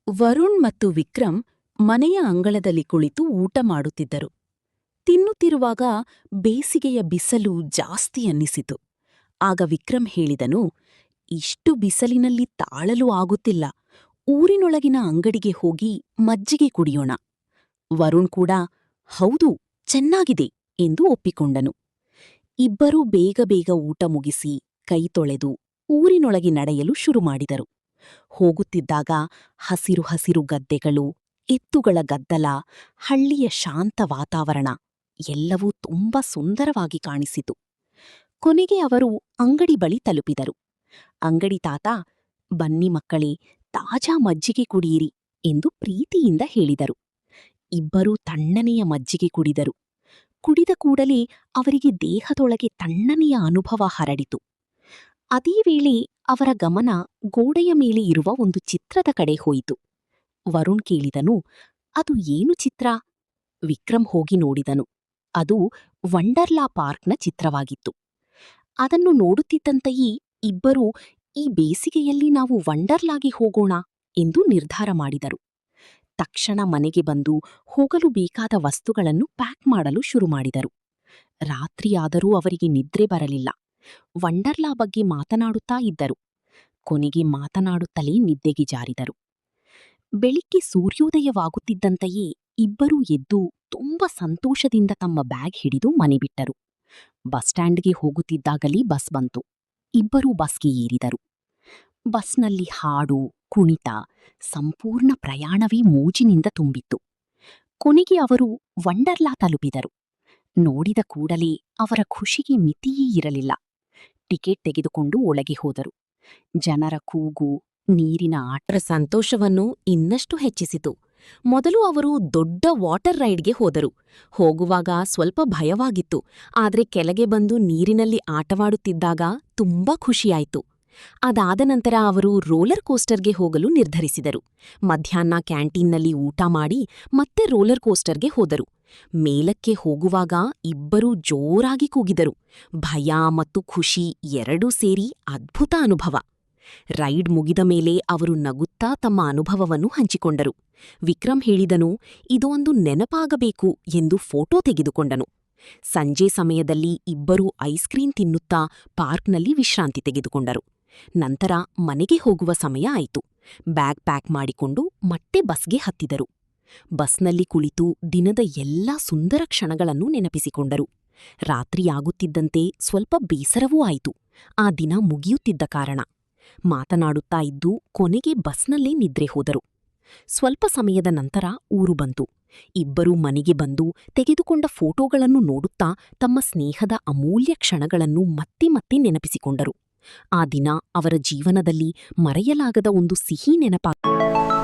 ವರುಣ್ ಮತ್ತು ವಿಕ್ರಮ್ ಮನೆಯ ಅಂಗಳದಲ್ಲಿ ಕುಳಿತು ಊಟ ಮಾಡುತ್ತಿದ್ದರು. ತಿನ್ನುತ್ತಿರುವಾಗ ಬೇಸಿಗೆಯ ಬಿಸಲು ಜಾಸ್ತಿ ಅನ್ನಿಸಿತು. ಆಗ ವಿಕ್ರಮ್ ಹೇಳಿದನು, ಇಷ್ಟು ಬಿಸಲಿನಲ್ಲಿ ತಾಳಲು ಆಗುತ್ತಿಲ್ಲ. ಊರಿನೊಳಗಿನ ಅಂಗಡಿಗೆ ಹೋಗಿ ಮಜ್ಜಿಗೆ ಕುಡಿಯೋಣ. ವರುಣ್ ಕೂಡ ಹೌದು, ಚೆನ್ನಾಗಿದೆ ಎಂದು ಒಪ್ಪಿಕೊಂಡನು. ಇಬ್ಬರೂ ಬೇಗ ಬೇಗ ಊಟ ಮುಗಿಸಿ ಕೈ ತೊಳೆದು ಊರಿನೊಳಗೆ ನಡೆಯಲು ಶುರುಮಾಡಿದರು. ಹೋಗುತ್ತಿದ್ದಾಗ ಹಸಿರು ಹಸಿರು ಗದ್ದೆಗಳು, ಎತ್ತುಗಳ ಗದ್ದಲ, ಹಳ್ಳಿಯ ಶಾಂತ ವಾತಾವರಣ ಎಲ್ಲವೂ ತುಂಬಾ ಸುಂದರವಾಗಿ ಕಾಣಿಸಿತು. ಕೊನೆಗೆ ಅವರು ಅಂಗಡಿ ಬಳಿ ತಲುಪಿದರು. ಅಂಗಡಿ ತಾತ, ಬನ್ನಿ ಮಕ್ಕಳೇ, ತಾಜಾ ಮಜ್ಜಿಗೆ ಕುಡಿಯಿರಿ ಎಂದು ಪ್ರೀತಿಯಿಂದ ಹೇಳಿದರು. ಇಬ್ಬರೂ ತಣ್ಣನೆಯ ಮಜ್ಜಿಗೆ ಕುಡಿದರು. ಕುಡಿದ ಕೂಡಲೇ ಅವರಿಗೆ ದೇಹದೊಳಗೆ ತಣ್ಣನೆಯ ಅನುಭವ ಹರಡಿತು. ಅದೇ ವೇಳೆ ಅವರ ಗಮನ ಗೋಡೆಯ ಮೇಲೆ ಇರುವ ಒಂದು ಚಿತ್ರದ ಕಡೆ ಹೋಯಿತು. ವರುಣ್ ಕೇಳಿದನು, ಅದು ಏನು ಚಿತ್ರ? ವಿಕ್ರಮ್ ಹೋಗಿ ನೋಡಿದನು. ಅದು ವಂಡರ್ಲಾ ಪಾರ್ಕ್ನ ಚಿತ್ರವಾಗಿತ್ತು. ಅದನ್ನು ನೋಡುತ್ತಿದ್ದಂತೆಯೇ ಇಬ್ಬರೂ ಈ ಬೇಸಿಗೆಯಲ್ಲಿ ನಾವು ವಂಡರ್ಲಾಗೆ ಹೋಗೋಣ ಎಂದು ನಿರ್ಧಾರ ಮಾಡಿದರು. ತಕ್ಷಣ ಮನೆಗೆ ಬಂದು ಹೋಗಲು ಬೇಕಾದ ವಸ್ತುಗಳನ್ನು ಪ್ಯಾಕ್ ಮಾಡಲು ಶುರುಮಾಡಿದರು. ರಾತ್ರಿಯಾದರೂ ಅವರಿಗೆ ನಿದ್ರೆ ಬರಲಿಲ್ಲ. ವಂಡರ್ಲಾ ಬಗ್ಗೆ ಮಾತನಾಡುತ್ತಾ ಇದ್ದರು. ಕೊನೆಗೆ ಮಾತನಾಡುತ್ತಲೇ ನಿದ್ದೆಗೆ ಜಾರಿದರು. ಬೆಳಿಗ್ಗೆ ಸೂರ್ಯೋದಯವಾಗುತ್ತಿದ್ದಂತೆಯೇ ಇಬ್ಬರೂ ಎದ್ದು ತುಂಬ ಸಂತೋಷದಿಂದ ತಮ್ಮ ಬ್ಯಾಗ್ ಹಿಡಿದು ಮನೆ ಬಿಟ್ಟರು. ಬಸ್ ಸ್ಟ್ಯಾಂಡ್ಗೆ ಹೋಗುತ್ತಿದ್ದಾಗಲೇ ಬಸ್ ಬಂತು. ಇಬ್ಬರೂ ಬಸ್ಗೆ ಏರಿದರು. ಬಸ್ನಲ್ಲಿ ಹಾಡು, ಕುಣಿತ, ಸಂಪೂರ್ಣ ಪ್ರಯಾಣವೇ ಮೋಜಿನಿಂದ ತುಂಬಿತ್ತು. ಕೊನೆಗೆ ಅವರು ವಂಡರ್ಲಾ ತಲುಪಿದರು. ನೋಡಿದ ಕೂಡಲೇ ಅವರ ಖುಷಿಗೆ ಮಿತಿಯೇ ಇರಲಿಲ್ಲ. ಟಿಕೆಟ್ ತೆಗೆದುಕೊಂಡು ಒಳಗೆ ಹೋದರು. ಜನರ ಕೂಗು, ನೀರಿನ ಆಟರ ಸಂತೋಷವನ್ನು ಇನ್ನಷ್ಟು ಹೆಚ್ಚಿಸಿತು. ಮೊದಲು ಅವರು ದೊಡ್ಡ ವಾಟರ್ ರೈಡ್ಗೆ ಹೋದರು. ಹೋಗುವಾಗ ಸ್ವಲ್ಪ ಭಯವಾಗಿತ್ತು. ಆದರೆ ಕೆಳಗೆ ಬಂದು ನೀರಿನಲ್ಲಿ ಆಟವಾಡುತ್ತಿದ್ದಾಗ ತುಂಬಾ ಖುಷಿಯಾಯಿತು. ಅದಾದ ನಂತರ ಅವರು ರೋಲರ್ ಕೋಸ್ಟರ್ಗೆ ಹೋಗಲು ನಿರ್ಧರಿಸಿದರು. ಮಧ್ಯಾಹ್ನ ಕ್ಯಾಂಟೀನ್ನಲ್ಲಿ ಊಟ ಮಾಡಿ ಮತ್ತೆ ರೋಲರ್ ಕೋಸ್ಟರ್ಗೆ ಹೋದರು. ಮೇಲಕ್ಕೆ ಹೋಗುವಾಗ ಇಬ್ಬರೂ ಜೋರಾಗಿ ಕೂಗಿದರು. ಭಯ ಮತ್ತು ಖುಷಿ ಎರಡೂ ಸೇರಿ ಅದ್ಭುತ ಅನುಭವ. ರೈಡ್ ಮುಗಿದ ಮೇಲೆ ಅವರು ನಗುತ್ತಾ ತಮ್ಮ ಅನುಭವವನ್ನು ಹಂಚಿಕೊಂಡರು. ವಿಕ್ರಮ್ ಹೇಳಿದನು, ಇದೊಂದು ನೆನಪಾಗಬೇಕು ಎಂದು ಫೋಟೋ ತೆಗೆದುಕೊಂಡನು. ಸಂಜೆ ಸಮಯದಲ್ಲಿ ಇಬ್ಬರೂ ಐಸ್ ಕ್ರೀಂ ತಿನ್ನುತ್ತಾ ಪಾರ್ಕ್ನಲ್ಲಿ ವಿಶ್ರಾಂತಿ ತೆಗೆದುಕೊಂಡರು. ನಂತರ ಮನೆಗೆ ಹೋಗುವ ಸಮಯ ಆಯಿತು. ಬ್ಯಾಗ್ ಪ್ಯಾಕ್ ಮಾಡಿಕೊಂಡು ಮತ್ತೆ ಬಸ್ಗೆ ಹತ್ತಿದರು. ಬಸ್ನಲ್ಲಿ ಕುಳಿತು ದಿನದ ಎಲ್ಲಾ ಸುಂದರ ಕ್ಷಣಗಳನ್ನು ನೆನಪಿಸಿಕೊಂಡರು. ರಾತ್ರಿಯಾಗುತ್ತಿದ್ದಂತೆ ಸ್ವಲ್ಪ ಬೇಸರವೂ ಆಯಿತು. ಆ ದಿನ ಮುಗಿಯುತ್ತಿದ್ದ ಕಾರಣ ಮಾತನಾಡುತ್ತಾ ಇದ್ದು ಕೊನೆಗೆ ಬಸ್ನಲ್ಲೇ ನಿದ್ರೆ ಹೋದರು. ಸ್ವಲ್ಪ ಸಮಯದ ನಂತರ ಊರು ಬಂತು. ಇಬ್ಬರೂ ಮನೆಗೆ ಬಂದು ತೆಗೆದುಕೊಂಡ ಫೋಟೋಗಳನ್ನು ನೋಡುತ್ತಾ ತಮ್ಮ ಸ್ನೇಹದ ಅಮೂಲ್ಯ ಕ್ಷಣಗಳನ್ನು ಮತ್ತೆ ಮತ್ತೆ ನೆನಪಿಸಿಕೊಂಡರು. ಆ ದಿನ ಅವರ ಜೀವನದಲ್ಲಿ ಮರೆಯಲಾಗದ ಒಂದು ಸಿಹಿ ನೆನಪಾಗಿತ್ತು.